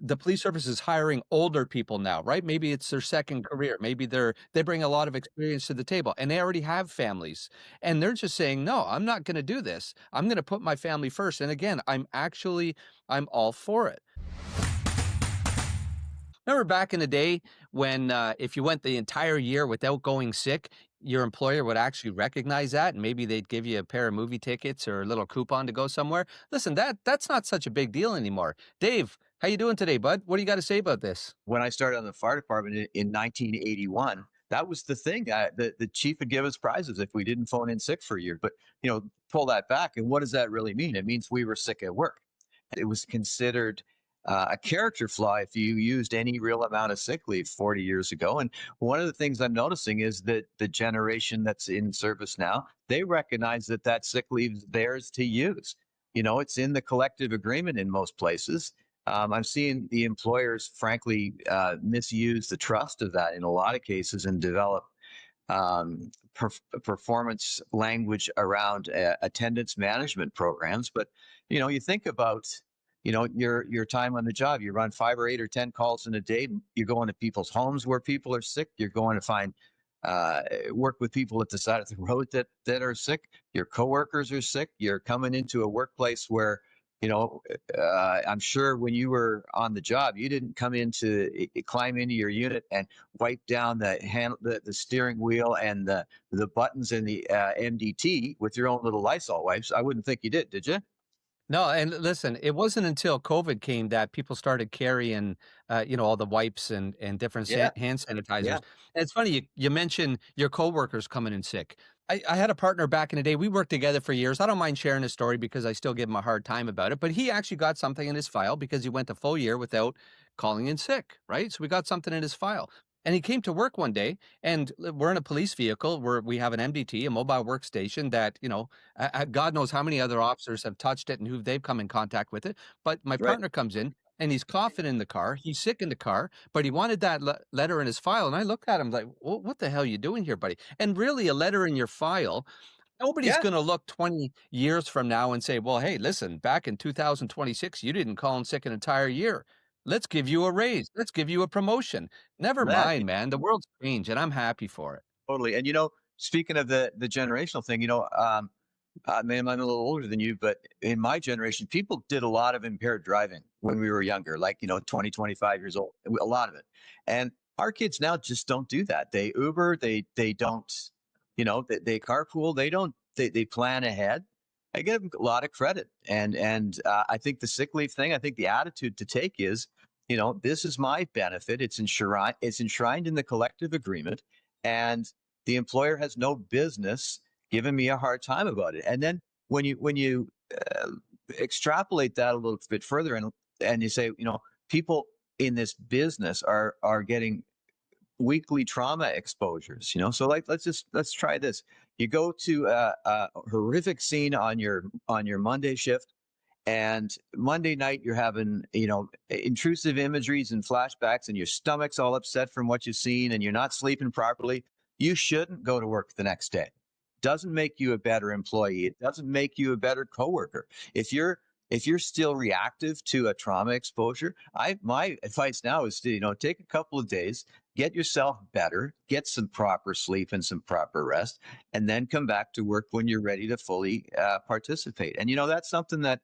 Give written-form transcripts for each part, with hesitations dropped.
the police service is hiring older people now, right? Maybe it's their second career. Maybe they bring a lot of experience to the table and they already have families. And they're just saying, no, I'm not going to do this. I'm going to put my family first. And again, I'm all for it. Remember back in the day when if you went the entire year without going sick, your employer would actually recognize that and maybe they'd give you a pair of movie tickets or a little coupon to go somewhere. Listen, that's not such a big deal anymore. Dave, how you doing today, bud? What do you got to say about this? When I started on the fire department in 1981, that was the thing. The chief would give us prizes if we didn't phone in sick for a year. But pull that back, and what does that really mean? It means we were sick at work. It was considered a character flaw if you used any real amount of sick leave 40 years ago. And one of the things I'm noticing is that the generation that's in service now, they recognize that sick leave is theirs to use. It's in the collective agreement in most places. I'm seeing the employers, frankly, misuse the trust of that in a lot of cases and develop performance language around attendance management programs. But you think about your time on the job. You run 5 or 8 or 10 calls in a day. You're going to people's homes where people are sick. You're going to find work with people at the side of the road that are sick. Your coworkers are sick. You're coming into a workplace where I'm sure when you were on the job, you didn't climb into your unit and wipe down the steering wheel and the buttons in the MDT with your own little Lysol wipes. I wouldn't think you did you? No, and listen, it wasn't until COVID came that people started carrying, all the wipes and different Yeah, hand sanitizers. yeah, And it's funny you mentioned your coworkers coming in sick. I had a partner back in the day. We worked together for years. I don't mind sharing his story because I still give him a hard time about it. But he actually got something in his file because he went a full year without calling in sick, right? So we got something in his file. And he came to work one day, and we're in a police vehicle where we have an MDT, a mobile workstation that, God knows how many other officers have touched it and who they've come in contact with it. But my right. partner comes in and he's coughing in the car. He's sick in the car, but he wanted that letter in his file. And I looked at him like, what the hell are you doing here, buddy? And really, a letter in your file, nobody's Yeah, going to look 20 years from now and say, well, hey, listen, back in 2026, you didn't call in sick an entire year. Let's give you a raise. Let's give you a promotion. Never that mind, man. The world's changed and I'm happy for it. totally. And speaking of the generational thing, man, I'm a little older than you, but in my generation, people did a lot of impaired driving when we were younger, like 20, 25 years old, a lot of it. And our kids now just don't do that. They Uber, they don't, they carpool, they plan ahead. I give them a lot of credit. And I think the sick leave thing, I think the attitude to take is, this is my benefit. It's enshrined in the collective agreement, and the employer has no business giving me a hard time about it. And then when you extrapolate that a little bit further, and you say, people in this business are getting weekly trauma exposures, so like let's try this. You go to a horrific scene on your Monday shift, and Monday night you're having intrusive imageries and flashbacks, and your stomach's all upset from what you've seen, and you're not sleeping properly. You shouldn't go to work the next day. Doesn't make you a better employee. It doesn't make you a better coworker. If you're still reactive to a trauma exposure, my advice now is to take a couple of days, get yourself better, get some proper sleep and some proper rest, and then come back to work when you're ready to fully participate. And that's something that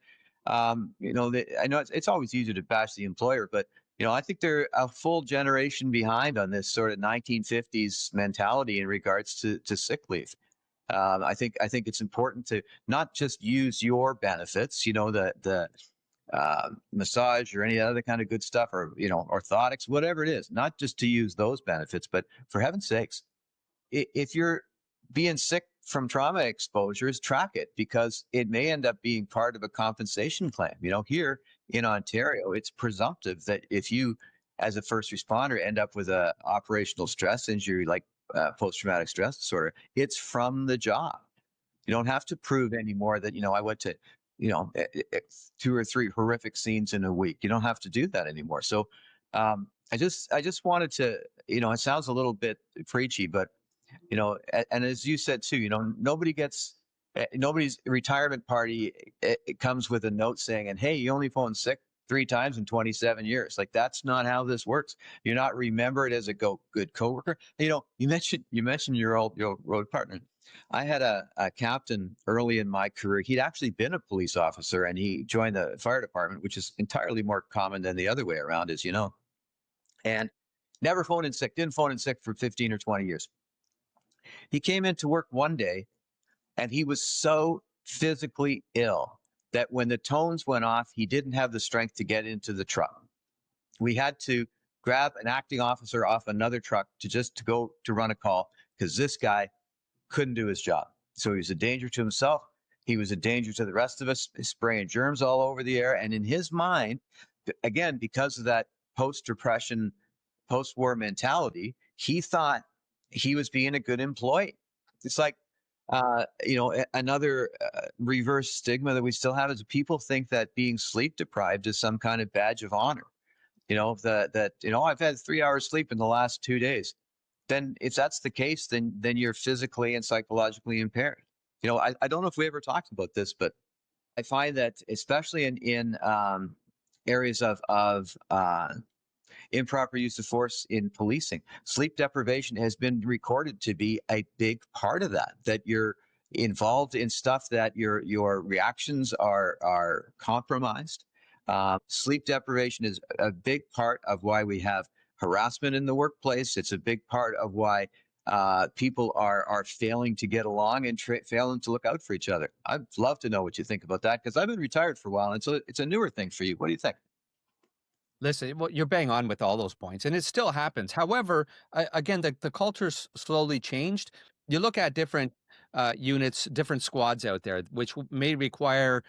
I know it's always easier to bash the employer, but I think they're a full generation behind on this sort of 1950s mentality in regards to sick leave. I think it's important to not just use your benefits, the massage or any other kind of good stuff, or orthotics, whatever it is, not just to use those benefits, but for heaven's sakes, if you're being sick from trauma exposures, track it, because it may end up being part of a compensation claim. Here in Ontario, it's presumptive that if you, as a first responder, end up with a operational stress injury like post-traumatic stress disorder, it's from the job. You don't have to prove anymore that, I went to, 2 or 3 horrific scenes in a week. You don't have to do that anymore. So I just wanted to, it sounds a little bit preachy, but, and as you said too, nobody's retirement party, it comes with a note saying, and hey, you only phone sick three times in 27 years. Like that's not how this works. You're not remembered as a good coworker. You mentioned your road partner. I had a captain early in my career. He'd actually been a police officer and he joined the fire department, which is entirely more common than the other way around, as you know. And never phoned in sick, didn't phone in sick for 15 or 20 years. He came into work one day and he was so physically ill that when the tones went off, he didn't have the strength to get into the truck. We had to grab an acting officer off another truck to go to run a call because this guy couldn't do his job. So he was a danger to himself. He was a danger to the rest of us, spraying germs all over the air. And in his mind, again, because of that post-depression, post-war mentality, he thought he was being a good employee. It's like, another reverse stigma that we still have is people think that being sleep deprived is some kind of badge of honor. I've had 3 hours sleep in the last 2 days. Then if that's the case, then you're physically and psychologically impaired. I don't know if we ever talked about this, but I find that especially in areas of improper use of force in policing, sleep deprivation has been recorded to be a big part of that. That you're involved in stuff that your reactions are compromised. Sleep deprivation is a big part of why we have harassment in the workplace. It's a big part of why people are failing to get along and failing to look out for each other. I'd love to know what you think about that because I've been retired for a while, and so it's a newer thing for you. What do you think? Listen, well, you're bang on with all those points, and it still happens. However, again, the culture's slowly changed. You look at different units, different squads out there, which may require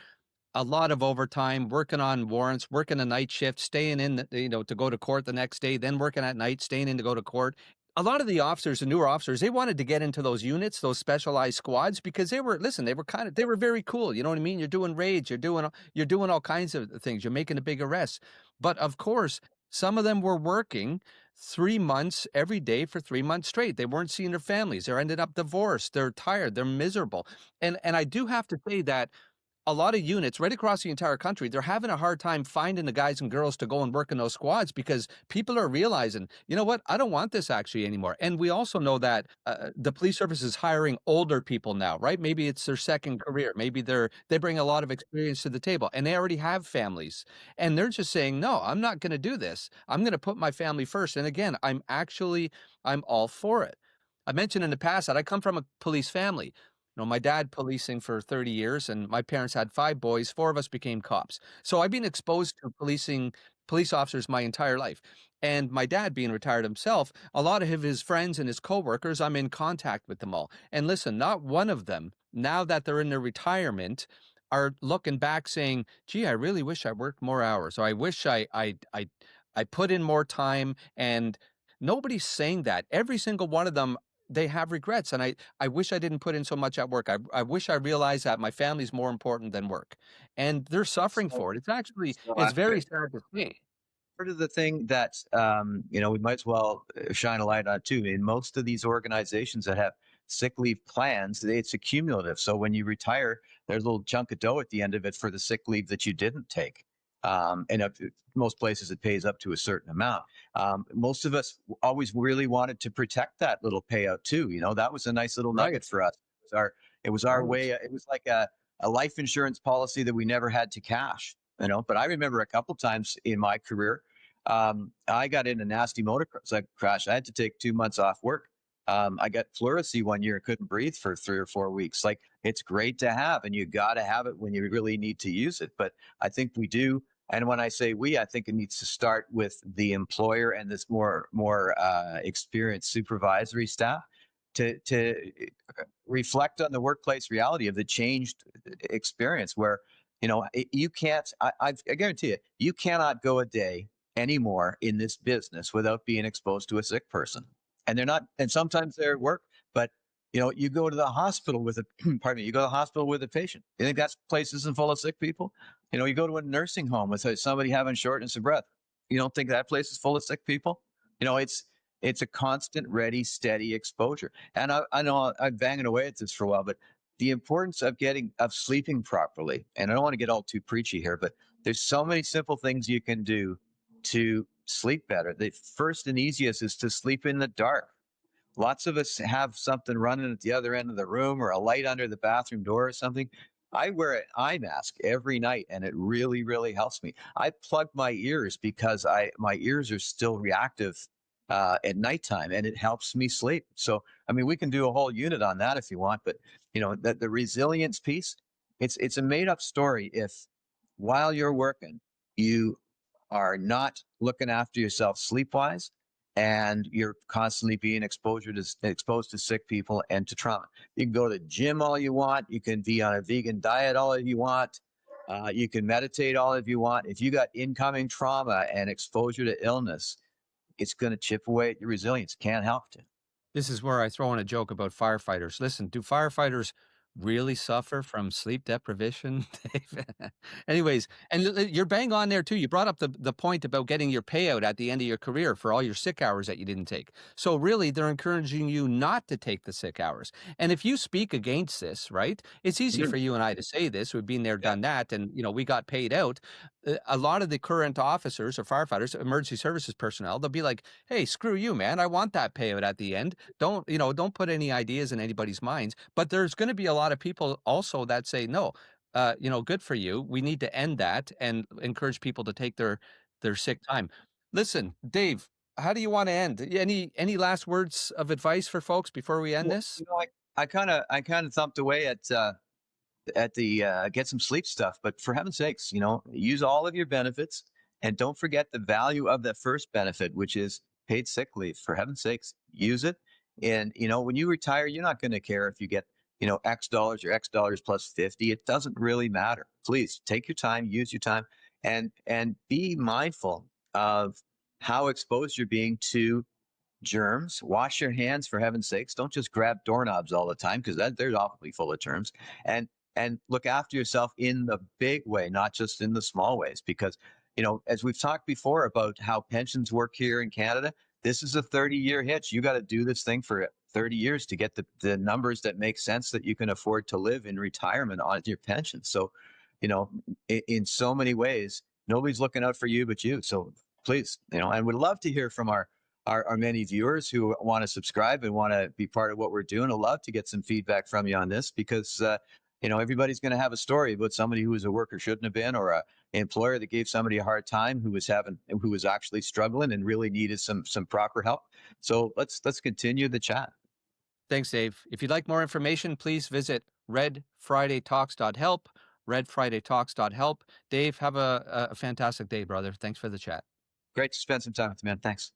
a lot of overtime, working on warrants, working a night shift, staying in, to go to court the next day, then working at night, staying in to go to court. A lot of the officers, the newer officers, they wanted to get into those units, those specialized squads, because they were very cool. You know what I mean? You're doing raids, you're doing all kinds of things. You're making a big arrest. But of course, some of them were working 3 months every day for 3 months straight. They weren't seeing their families. They're ended up divorced. They're tired. They're miserable. And I do have to say that a lot of units right across the entire country, they're having a hard time finding the guys and girls to go and work in those squads because people are realizing, you know what, I don't want this actually anymore. And we also know that the police service is hiring older people now, right? Maybe it's their second career. Maybe they bring a lot of experience to the table and they already have families. And they're just saying, no, I'm not going to do this. I'm going to put my family first. And again, I'm all for it. I mentioned in the past that I come from a police family. My dad policing for 30 years and my parents had 5 boys, 4 of us became cops. So I've been exposed to police officers my entire life. And my dad being retired himself, a lot of his friends and his coworkers, I'm in contact with them all. And listen, not one of them, now that they're in their retirement, are looking back saying, gee, I really wish I worked more hours, or I wish I put in more time. And nobody's saying that. Every single one of them, they have regrets. And I wish I didn't put in so much at work. I wish I realized that my family's more important than work. And they're suffering So, for it. It's I very sad to see. part of the thing that we might as well shine a light on too. In most of these organizations that have sick leave plans, it's accumulative. So when you retire, there's a little chunk of dough at the end of it for the sick leave that you didn't take. Most places it pays up to a certain amount. Most of us always really wanted to protect that little payout too. That was a nice little Right. nugget for us. It was our Right. way. It was like a life insurance policy that we never had to cash. But I remember a couple times in my career, I got in a nasty motor crash. I had to take 2 months off work. I got pleurisy one year and couldn't breathe for 3 or 4 weeks. Like it's great to have, and you got to have it when you really need to use it. But I think we do. And when I say we, I think it needs to start with the employer and this more experienced supervisory staff to reflect on the workplace reality of the changed experience where you can't. I guarantee you cannot go a day anymore in this business without being exposed to a sick person. And they're not, and sometimes they're at work, but you go to the hospital with a, pardon me, you go to the hospital with a patient. You think that place isn't full of sick people? You go to a nursing home with somebody having shortness of breath. You don't think that place is full of sick people? It's a constant, ready, steady exposure. And I know I'm banging away at this for a while, but the importance of sleeping properly, and I don't want to get all too preachy here, but There's so many simple things you can do to sleep better. The first and easiest is to sleep in the dark. Lots of us have something running at the other end of the room or a light under the bathroom door or something. I wear an eye mask every night and it really, really helps me. I plug my ears because my ears are still reactive at nighttime and it helps me sleep. So, I mean, we can do a whole unit on that if you want, but the resilience piece, it's a made up story if while you're working, you are not looking after yourself sleep wise and you're constantly being exposed to sick people and to trauma. You can go to the gym all you want. You can be on a vegan diet all you want. You can meditate all if you want. If you got incoming trauma and exposure to illness, it's going to chip away at your resilience. Can't help it. This is where I throw in a joke about firefighters. Listen, do firefighters really suffer from sleep deprivation, Dave? Anyways, and you're bang on there too. You brought up the point about getting your payout at the end of your career for all your sick hours that you didn't take. So really, they're encouraging you not to take the sick hours. And if you speak against this, right, it's easy Mhm. for you and I to say this. We've been there, Yeah. done that, and we got paid out. A lot of the current officers or firefighters, emergency services personnel, they'll be like, "Hey, screw you, man! I want that payout at the end. Don't put any ideas in anybody's minds." But there's going to be a lot of people also that say, no, good for you. We need to end that and encourage people to take their sick time. Listen, Dave, how do you want to end? Any last words of advice for folks before we end Well, this? I kind of thumped away at the get some sleep stuff. But for heaven's sakes, use all of your benefits and don't forget the value of the first benefit, which is paid sick leave. For heaven's sakes, use it. And when you retire, you're not going to care if you get X dollars or X dollars plus 50. It doesn't really matter. Please take your time, use your time, and be mindful of how exposed you're being to germs. Wash your hands for heaven's sakes. Don't just grab doorknobs all the time because they're awfully full of germs. And look after yourself in the big way, not just in the small ways. Because as we've talked before about how pensions work here in Canada, this is a 30-year hitch. You got to do this thing for 30 years to get the numbers that make sense that you can afford to live in retirement on your pension. So, in so many ways, nobody's looking out for you but you. So please, and would love to hear from our many viewers who want to subscribe and want to be part of what we're doing. I'd love to get some feedback from you on this because everybody's going to have a story about somebody who was a worker shouldn't have been, or a employer that gave somebody a hard time who was actually struggling and really needed some proper help. So let's continue the chat. Thanks, Dave. If you'd like more information, please visit redfridaytalks.help, redfridaytalks.help. Dave, have a fantastic day, brother. Thanks for the chat. Great to spend some time with you, man. Thanks.